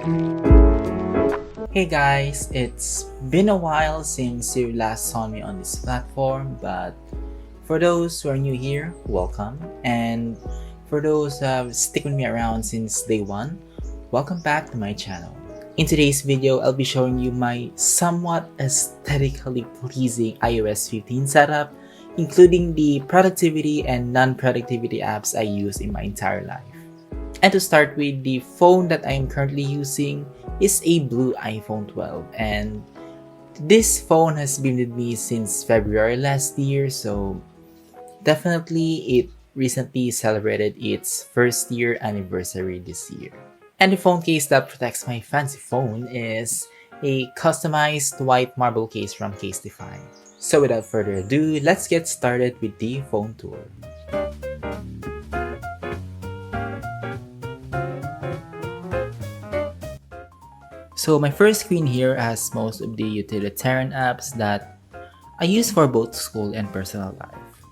Hey guys, it's been a while since you last saw me on this platform, but for those who are new here, welcome. And for those who have stick with me around since day one, welcome back to my channel. In today's video, I'll be showing you my somewhat aesthetically pleasing iOS 15 setup, including the productivity and non-productivity apps I use in my entire life. And to start with, the phone that I am currently using is a blue iPhone 12, and this phone has been with me since February last year, so definitely it recently celebrated its first year anniversary this year. And the phone case that protects my fancy phone is a customized white marble case from Casetify. So without further ado, let's get started with the phone tour. So my first screen here has most of the utilitarian apps that I use for both school and personal life.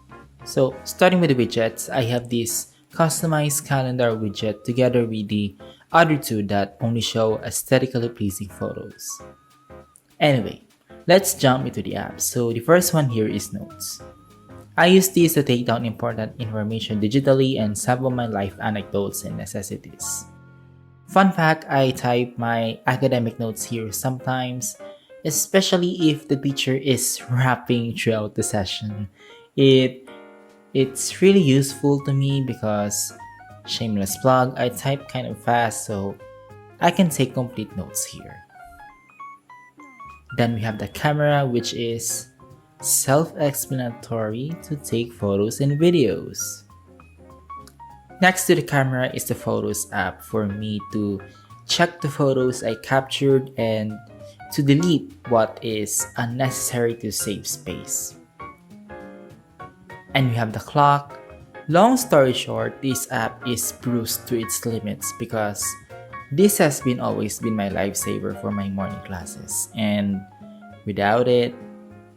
So starting with the widgets, I have this customized calendar widget together with the other two that only show aesthetically pleasing photos. Anyway, let's jump into the apps. So the first one here is Notes. I use these to take down important information digitally and sample my life anecdotes and necessities. Fun fact, I type my academic notes here sometimes, especially if the teacher is rapping throughout the session. It's really useful to me because, shameless plug, I type kind of fast so I can take complete notes here. Then we have the camera, which is self-explanatory to take photos and videos. Next to the camera is the Photos app for me to check the photos I captured and to delete what is unnecessary to save space. And we have the clock. Long story short, this app is bruised to its limits because this has always been my lifesaver for my morning classes, and without it,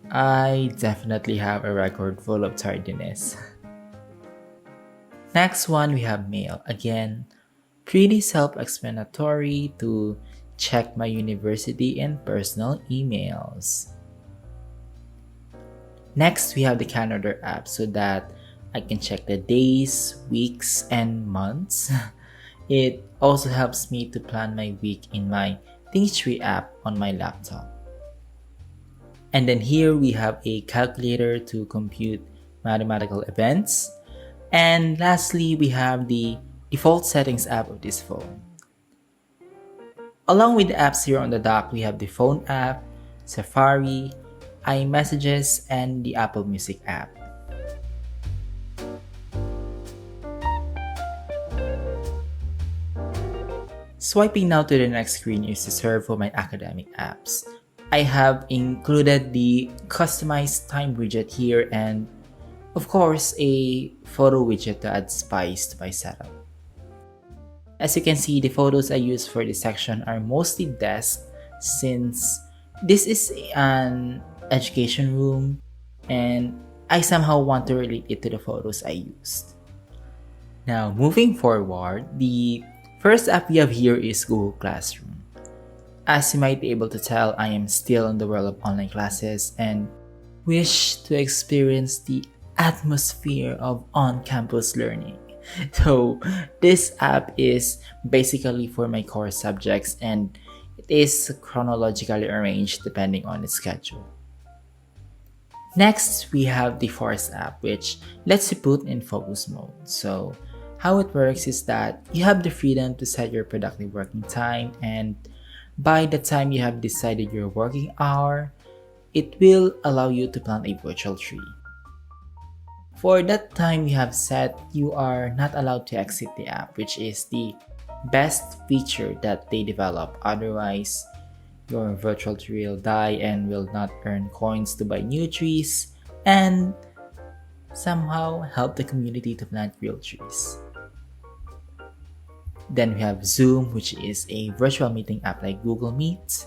I definitely have a record full of tardiness. Next one, we have Mail. Again, pretty self-explanatory to check my university and personal emails. Next, we have the calendar app so that I can check the days, weeks, and months. It also helps me to plan my week in my Thinktree app on my laptop. And then here we have a calculator to compute mathematical events. And lastly, we have the default settings app of this phone. Along with the apps here on the dock, we have the phone app, Safari, iMessages, and the Apple Music app. Swiping now to the next screen is reserved for my academic apps. I have included the customized time widget here and of course, a photo widget to add spice to my setup. As you can see, the photos I use for this section are mostly desk since this is an education room and I somehow want to relate it to the photos I used. Now, moving forward, the first app we have here is Google Classroom. As you might be able to tell, I am still in the world of online classes and wish to experience the atmosphere of on-campus learning. So this app is basically for my core subjects and it is chronologically arranged depending on its schedule. Next, we have the Force app, which lets you put in focus mode. So how it works is that you have the freedom to set your productive working time, and by the time you have decided your working hour, it will allow you to plant a virtual tree. For that time you have set, you are not allowed to exit the app, which is the best feature that they develop. Otherwise, your virtual tree will die and will not earn coins to buy new trees and somehow help the community to plant real trees. Then we have Zoom, which is a virtual meeting app like Google Meet.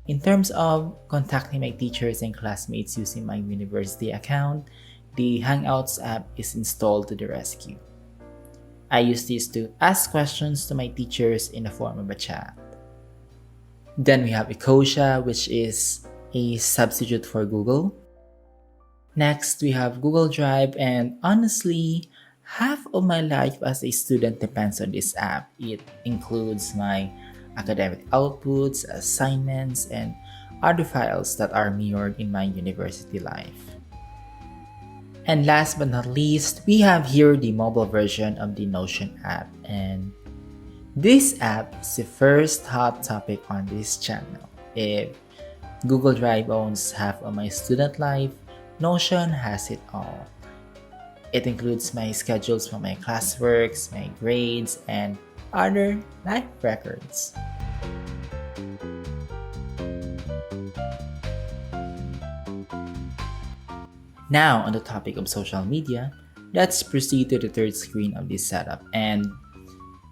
In terms of contacting my teachers and classmates using my university account, the Hangouts app is installed to the rescue. I use this to ask questions to my teachers in the form of a chat. Then we have Ecosia, which is a substitute for Google. Next, we have Google Drive, and honestly, half of my life as a student depends on this app. It includes my academic outputs, assignments, and other files that are mirrored in my university life. And last but not least, we have here the mobile version of the Notion app, and this app is the first hot topic on this channel. If Google Drive owns half of my student life, Notion has it all. It includes my schedules for my classworks, my grades, and other life records. Now, on the topic of social media, let's proceed to the third screen of this setup. And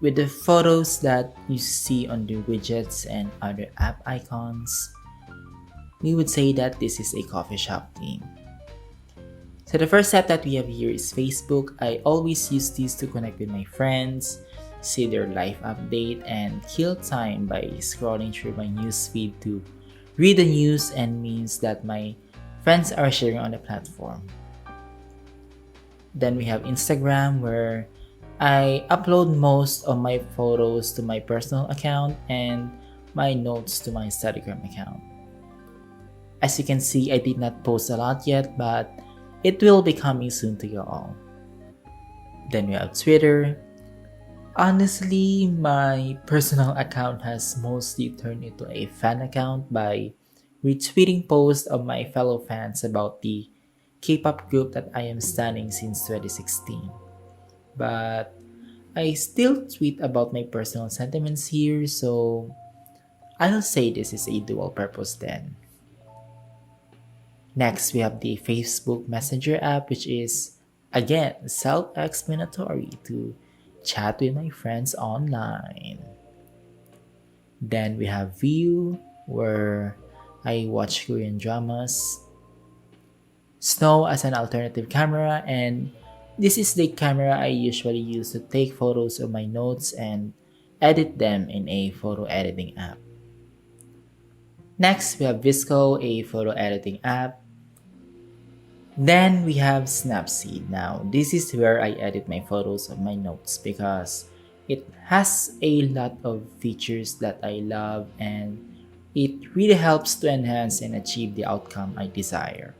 with the photos that you see on the widgets and other app icons, we would say that this is a coffee shop theme. So the first app that we have here is Facebook. I always use this to connect with my friends, see their life update, and kill time by scrolling through my newsfeed to read the news and memes that my friends are sharing on the platform. Then we have Instagram, where I upload most of my photos to my personal account and my notes to my Instagram account. As you can see, I did not post a lot yet, but it will be coming soon to you all. Then we have Twitter. Honestly, my personal account has mostly turned into a fan account by retweeting posts of my fellow fans about the K-pop group that I am stunning since 2016. But I still tweet about my personal sentiments here, so I'll say this is a dual purpose then. Next, we have the Facebook Messenger app, which is, again, self-explanatory to chat with my friends online. Then we have View, where I watch Korean dramas. Snow as an alternative camera, and this is the camera I usually use to take photos of my notes and edit them in a photo editing app. Next, we have Visco, a photo editing app. Then we have Snapseed. Now, this is where I edit my photos of my notes because it has a lot of features that I love, and it really helps to enhance and achieve the outcome I desire.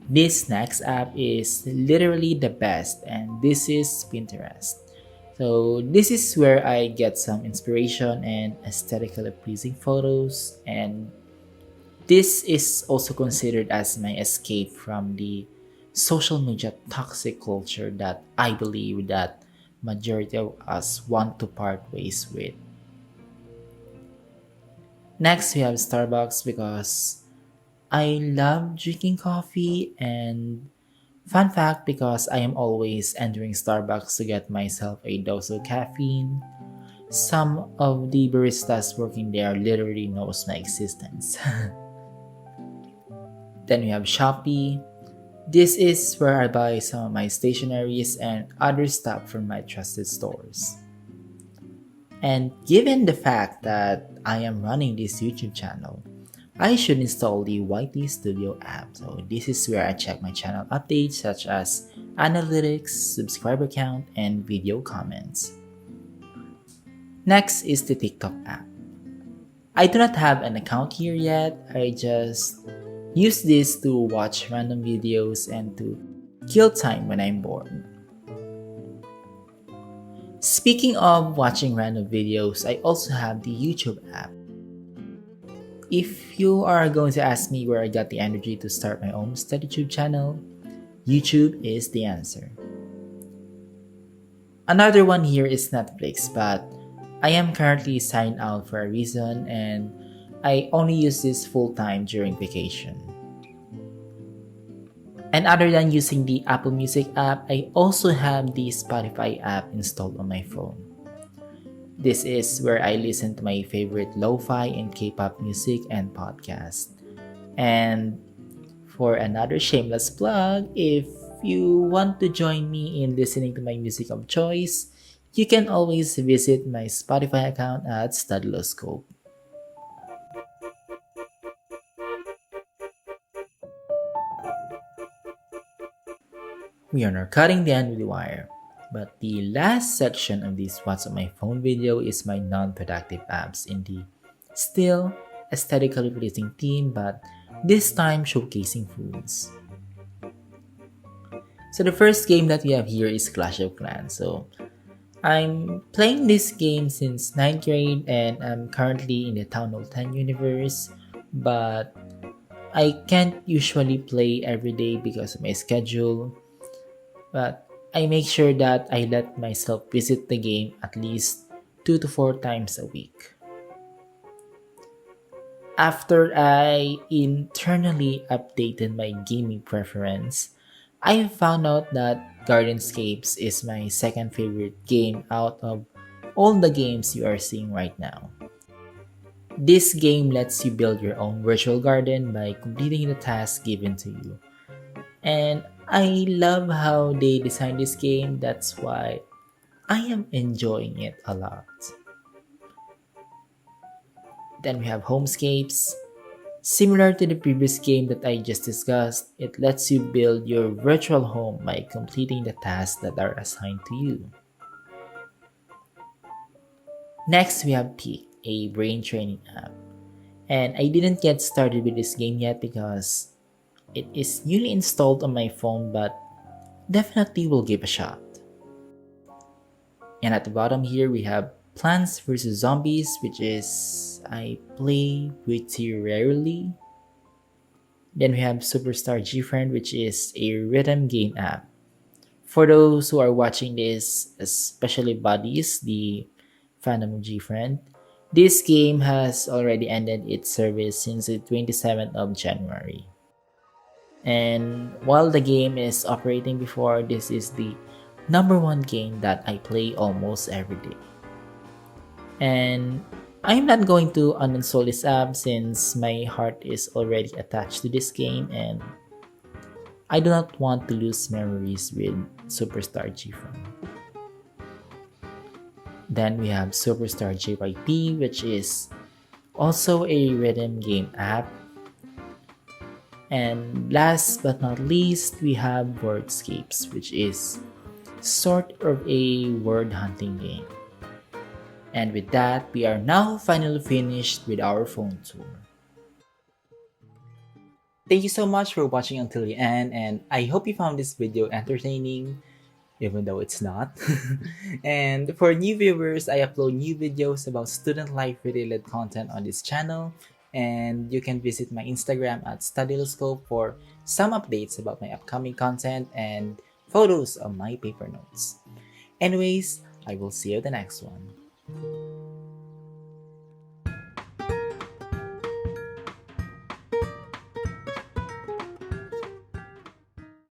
This next app is literally the best, and this is Pinterest. So this is where I get some inspiration and aesthetically pleasing photos, and this is also considered as my escape from the social media toxic culture that I believe that majority of us want to part ways with. Next, we have Starbucks because I love drinking coffee, and fun fact, because I am always entering Starbucks to get myself a dose of caffeine, some of the baristas working there literally knows my existence. Then we have Shopee. This is where I buy some of my stationeries and other stuff from my trusted stores. And given the fact that I am running this YouTube channel, I should install the YT Studio app. So this is where I check my channel updates such as analytics, subscriber count, and video comments. Next is the TikTok app. I do not have an account here yet. I just use this to watch random videos and to kill time when I'm bored. Speaking of watching random videos, I also have the YouTube app. If you are going to ask me where I got the energy to start my own StudyTube channel, YouTube is the answer. Another one here is Netflix, but I am currently signed out for a reason, and I only use this full-time during vacation. And other than using the Apple Music app, I also have the Spotify app installed on my phone. This is where I listen to my favorite lo-fi and K-pop music and podcast. And for another shameless plug, if you want to join me in listening to my music of choice, you can always visit my Spotify account at Studyloscope. We are now cutting the end with the wire. But the last section of this What's on My Phone video is my non-productive apps in the still aesthetically pleasing theme, but this time showcasing foods. So the first game that we have here is Clash of Clans. So I'm playing this game since 9th grade and I'm currently in the Town Hall 10 universe, but I can't usually play every day because of my schedule. But I make sure that I let myself visit the game at least 2 to 4 times a week. After I internally updated my gaming preference, I found out that Gardenscapes is my second favorite game out of all the games you are seeing right now. This game lets you build your own virtual garden by completing the tasks given to you. And I love how they designed this game, that's why I am enjoying it a lot. Then we have Homescapes. Similar to the previous game that I just discussed, it lets you build your virtual home by completing the tasks that are assigned to you. Next, we have Peak, a brain training app. And I didn't get started with this game yet because it is newly installed on my phone, but definitely will give a shot. And at the bottom here, we have Plants vs. Zombies, which is I play pretty rarely. Then we have Superstar G-Friend, which is a rhythm game app. For those who are watching this, especially buddies, the fandom of G-Friend, this game has already ended its service since the 27th of January. And while the game is operating before, this is the number one game that I play almost every day. And I'm not going to uninstall this app since my heart is already attached to this game and I do not want to lose memories with Superstar G-Friend. Then we have Superstar JYP, which is also a rhythm game app. And last but not least, we have Wordscapes, which is sort of a word hunting game. And with that, we are now finally finished with our phone tour. Thank you so much for watching until the end, and I hope you found this video entertaining, even though it's not. And for new viewers, I upload new videos about student life related content on this channel, and you can visit my Instagram at Studyloscope for some updates about my upcoming content and photos of my paper notes. Anyways, I will see you in the next one.